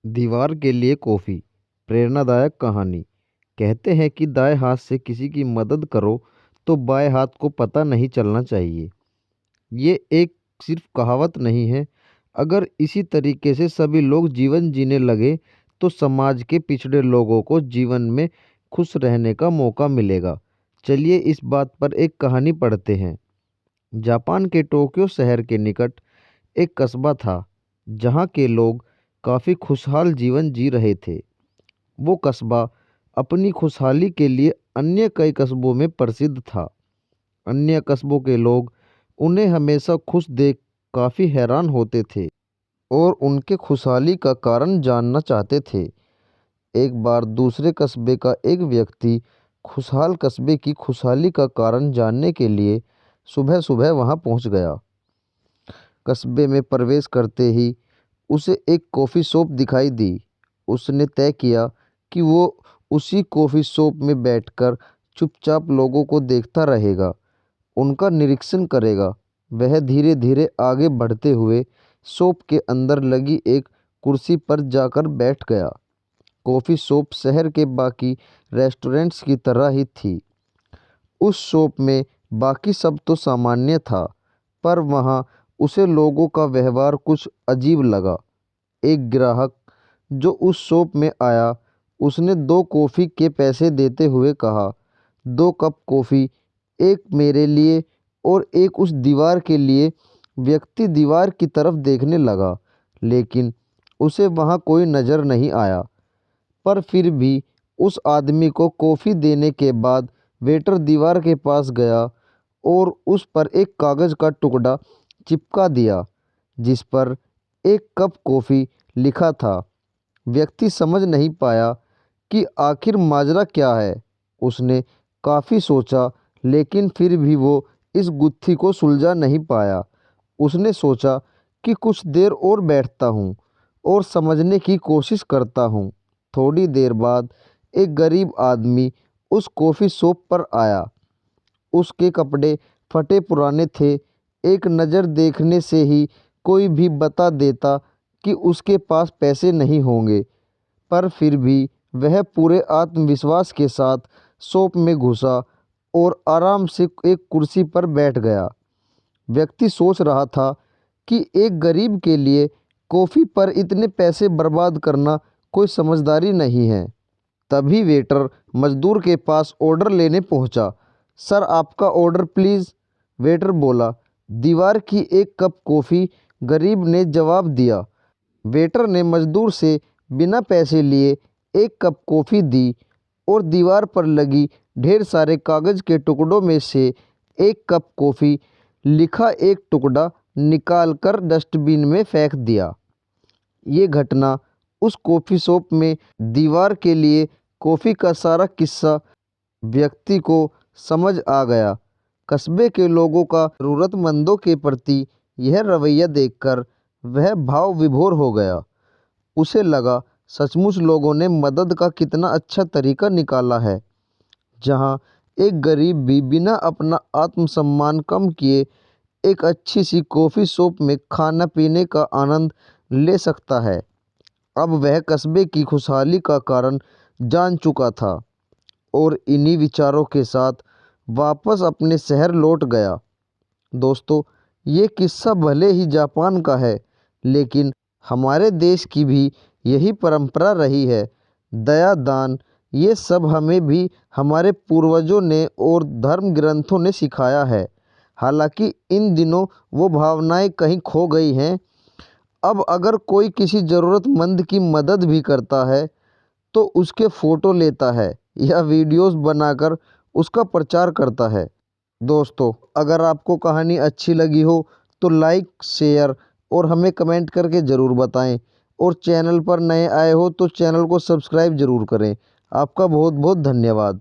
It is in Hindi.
दीवार के लिए कॉफ़ी। प्रेरणादायक कहानी। कहते हैं कि दाएं हाथ से किसी की मदद करो तो बाएं हाथ को पता नहीं चलना चाहिए। ये एक सिर्फ कहावत नहीं है। अगर इसी तरीके से सभी लोग जीवन जीने लगे तो समाज के पिछड़े लोगों को जीवन में खुश रहने का मौका मिलेगा। चलिए इस बात पर एक कहानी पढ़ते हैं। जापान के टोक्यो शहर के निकट एक कस्बा था जहाँ के लोग काफ़ी खुशहाल जीवन जी रहे थे। वो कस्बा अपनी खुशहाली के लिए अन्य कई कस्बों में प्रसिद्ध था। अन्य कस्बों के लोग उन्हें हमेशा खुश देख काफ़ी हैरान होते थे और उनके खुशहाली का कारण जानना चाहते थे। एक बार दूसरे कस्बे का एक व्यक्ति खुशहाल कस्बे की खुशहाली का कारण जानने के लिए सुबह सुबह वहां पहुंच गया। कस्बे में प्रवेश करते ही उसे एक कॉफ़ी शॉप दिखाई दी। उसने तय किया कि वो उसी कॉफ़ी शॉप में बैठकर चुपचाप लोगों को देखता रहेगा, उनका निरीक्षण करेगा। वह धीरे धीरे आगे बढ़ते हुए शॉप के अंदर लगी एक कुर्सी पर जाकर बैठ गया। कॉफ़ी शॉप शहर के बाकी रेस्टोरेंट्स की तरह ही थी। उस शॉप में बाकी सब तो सामान्य था, पर वहाँ उसे लोगों का व्यवहार कुछ अजीब लगा। एक ग्राहक जो उस शॉप में आया, उसने 2 कॉफ़ी के पैसे देते हुए कहा, 2 कप कॉफ़ी, एक मेरे लिए और एक उस दीवार के लिए। व्यक्ति दीवार की तरफ देखने लगा, लेकिन उसे वहाँ कोई नज़र नहीं आया। पर फिर भी उस आदमी को कॉफ़ी देने के बाद वेटर दीवार के पास गया और उस पर एक कागज़ का टुकड़ा चिपका दिया जिस पर 1 कप कॉफ़ी लिखा था। व्यक्ति समझ नहीं पाया कि आखिर माजरा क्या है। उसने काफ़ी सोचा, लेकिन फिर भी वो इस गुत्थी को सुलझा नहीं पाया। उसने सोचा कि कुछ देर और बैठता हूँ और समझने की कोशिश करता हूँ। थोड़ी देर बाद एक गरीब आदमी उस कॉफ़ी शॉप पर आया। उसके कपड़े फटे पुराने थे। एक नज़र देखने से ही कोई भी बता देता कि उसके पास पैसे नहीं होंगे, पर फिर भी वह पूरे आत्मविश्वास के साथ शॉप में घुसा और आराम से एक कुर्सी पर बैठ गया। व्यक्ति सोच रहा था कि एक गरीब के लिए कॉफ़ी पर इतने पैसे बर्बाद करना कोई समझदारी नहीं है। तभी वेटर मजदूर के पास ऑर्डर लेने पहुंचा। सर, आपका ऑर्डर प्लीज़। वेटर बोला। दीवार की 1 कप कॉफ़ी, गरीब ने जवाब दिया। वेटर ने मजदूर से बिना पैसे लिए 1 कप कॉफ़ी दी और दीवार पर लगी ढेर सारे कागज़ के टुकड़ों में से 1 कप कॉफ़ी लिखा एक टुकड़ा निकालकर डस्टबिन में फेंक दिया। ये घटना उस कॉफ़ी शॉप में दीवार के लिए कॉफ़ी का सारा किस्सा व्यक्ति को समझ आ गया। कस्बे के लोगों का ज़रूरतमंदों के प्रति यह रवैया देखकर वह भाव विभोर हो गया। उसे लगा, सचमुच लोगों ने मदद का कितना अच्छा तरीका निकाला है। जहाँ एक गरीब भी बिना अपना आत्मसम्मान कम किए एक अच्छी सी कॉफ़ी शॉप में खाना पीने का आनंद ले सकता है। अब वह कस्बे की खुशहाली का कारण जान चुका था और इन्हीं विचारों के साथ वापस अपने शहर लौट गया। दोस्तों, ये किस्सा भले ही जापान का है, लेकिन हमारे देश की भी यही परंपरा रही है। दया, दान, ये सब हमें भी हमारे पूर्वजों ने और धर्म ग्रंथों ने सिखाया है। हालांकि इन दिनों वो भावनाएं कहीं खो गई हैं। अब अगर कोई किसी ज़रूरतमंद की मदद भी करता है तो उसके फ़ोटो लेता है या वीडियोस बनाकर उसका प्रचार करता है। दोस्तों, अगर आपको कहानी अच्छी लगी हो तो लाइक, शेयर और हमें कमेंट करके ज़रूर बताएं। और चैनल पर नए आए हो तो चैनल को सब्सक्राइब ज़रूर करें। आपका बहुत बहुत धन्यवाद।